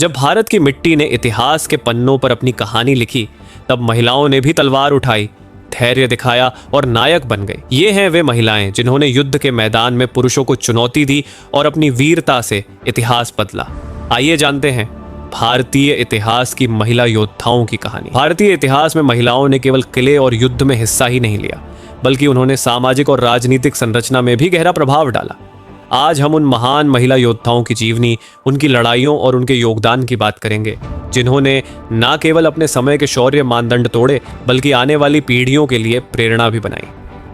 जब भारत की मिट्टी ने इतिहास के पन्नों पर अपनी कहानी लिखी, तब महिलाओं ने भी तलवार उठाई, धैर्य दिखाया और नायक बन गई। ये हैं वे महिलाएं जिन्होंने युद्ध के मैदान में पुरुषों को चुनौती दी और अपनी वीरता से इतिहास बदला। आइए जानते हैं भारतीय इतिहास की महिला योद्धाओं की कहानी। भारतीय इतिहास में महिलाओं ने केवल किले और युद्ध में हिस्सा ही नहीं लिया, बल्कि उन्होंने सामाजिक और राजनीतिक संरचना में भी गहरा प्रभाव डाला। आज हम उन महान महिला योद्धाओं की जीवनी, उनकी लड़ाइयों और उनके योगदान की बात करेंगे, जिन्होंने न केवल अपने समय के शौर्य मानदंड तोड़े, बल्कि आने वाली पीढ़ियों के लिए प्रेरणा भी बनाई।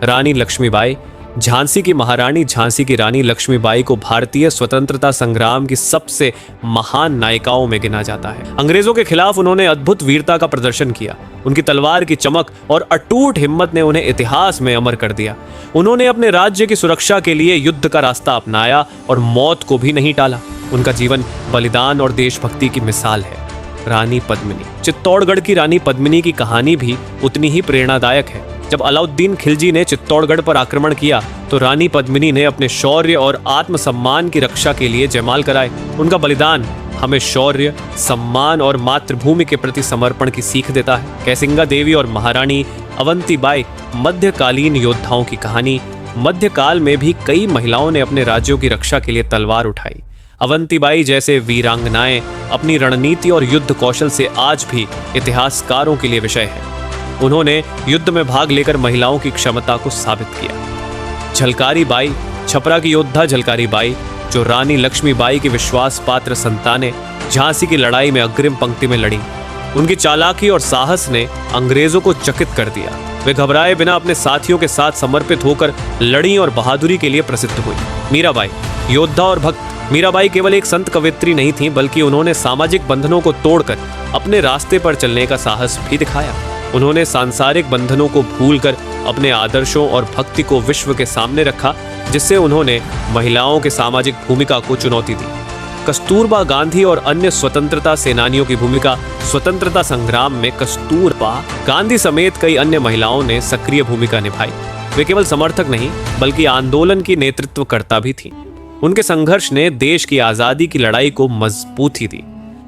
रानी लक्ष्मीबाई। झांसी की महारानी झांसी की रानी लक्ष्मीबाई को भारतीय स्वतंत्रता संग्राम की सबसे महान नायिकाओं में गिना जाता है। अंग्रेजों के खिलाफ उन्होंने अद्भुत वीरता का प्रदर्शन किया। उनकी तलवार की चमक और अटूट हिम्मत ने उन्हें इतिहास में अमर कर दिया। उन्होंने अपने राज्य की सुरक्षा के लिए युद्ध का रास्ता अपनाया और मौत को भी नहीं टाला। उनका जीवन बलिदान और देशभक्ति की मिसाल है। रानी पद्मिनी। चित्तौड़गढ़ की रानी पद्मिनी की कहानी भी उतनी ही प्रेरणादायक है। जब अलाउद्दीन खिलजी ने चित्तौड़गढ़ पर आक्रमण किया, तो रानी पद्मिनी ने अपने शौर्य और आत्मसम्मान की रक्षा के लिए जयमाल कराए। उनका बलिदान हमें शौर्य, सम्मान और मातृभूमि के प्रति समर्पण की सीख देता है। कैसिंगा देवी और महारानी अवंतीबाई। मध्यकालीन योद्धाओं की कहानी। मध्यकाल में भी कई महिलाओं ने अपने राज्यों की रक्षा के लिए तलवार उठाई। अवंतीबाई जैसे वीरांगनाएं अपनी रणनीति और युद्ध कौशल से आज भी इतिहासकारों के लिए विषय है। उन्होंने युद्ध में भाग लेकर महिलाओं की क्षमता को साबित किया। झलकारी बाई। छपरा की योद्धा झलकारी बाई, जो रानी लक्ष्मीबाई की विश्वास पात्र संतानें, झांसी की लड़ाई में अग्रिम पंक्ति में लड़ी। उनकी चालाकी और साहस ने अंग्रेजों को चकित कर दिया। वे घबराए बिना अपने साथियों के साथ समर्पित होकर लड़ी और बहादुरी के लिए प्रसिद्ध हुई। मीराबाई। योद्धा और भक्त। मीराबाई केवल एक संत कवियत्री नहीं थी, बल्कि उन्होंने सामाजिक बंधनों को तोड़कर अपने रास्ते पर चलने का साहस भी दिखाया। उन्होंने सांसारिक बंधनों को भूलकर अपने आदर्शों और भक्ति को विश्व के सामने रखा, जिससे उन्होंने महिलाओं के सामाजिक भूमिका को चुनौती दी। कस्तूरबा गांधी और अन्य स्वतंत्रता सेनानियों की भूमिका। स्वतंत्रता संग्राम में कस्तूरबा गांधी समेत कई अन्य महिलाओं ने सक्रिय भूमिका निभाई। वे केवल समर्थक नहीं, बल्कि आंदोलन की नेतृत्वकर्ता भी थीं। उनके संघर्ष ने देश की आजादी की लड़ाई को मजबूती दी।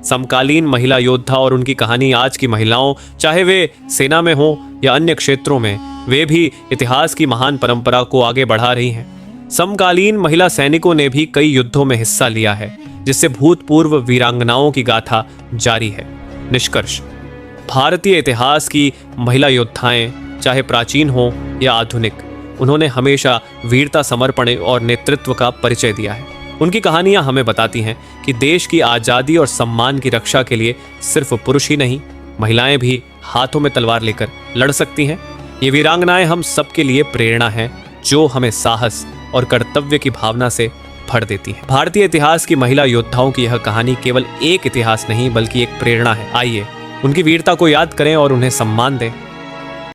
समकालीन महिला योद्धा और उनकी कहानी। आज की महिलाओं, चाहे वे सेना में हो या अन्य क्षेत्रों में, वे भी इतिहास की महान परंपरा को आगे बढ़ा रही हैं। समकालीन महिला सैनिकों ने भी कई युद्धों में हिस्सा लिया है, जिससे भूतपूर्व वीरांगनाओं की गाथा जारी है। निष्कर्ष। भारतीय इतिहास की महिला योद्धाएं, चाहे प्राचीन हो या आधुनिक, उन्होंने हमेशा वीरता, समर्पण और नेतृत्व का परिचय दिया है। उनकी कहानियां हमें बताती हैं कि देश की आज़ादी और सम्मान की रक्षा के लिए सिर्फ पुरुष ही नहीं, महिलाएं भी हाथों में तलवार लेकर लड़ सकती हैं। ये वीरांगनाएं हम सबके लिए प्रेरणा हैं, जो हमें साहस और कर्तव्य की भावना से भर देती हैं। भारतीय इतिहास की महिला योद्धाओं की यह कहानी केवल एक इतिहास नहीं, बल्कि एक प्रेरणा है। आइए उनकी वीरता को याद करें और उन्हें सम्मान दें।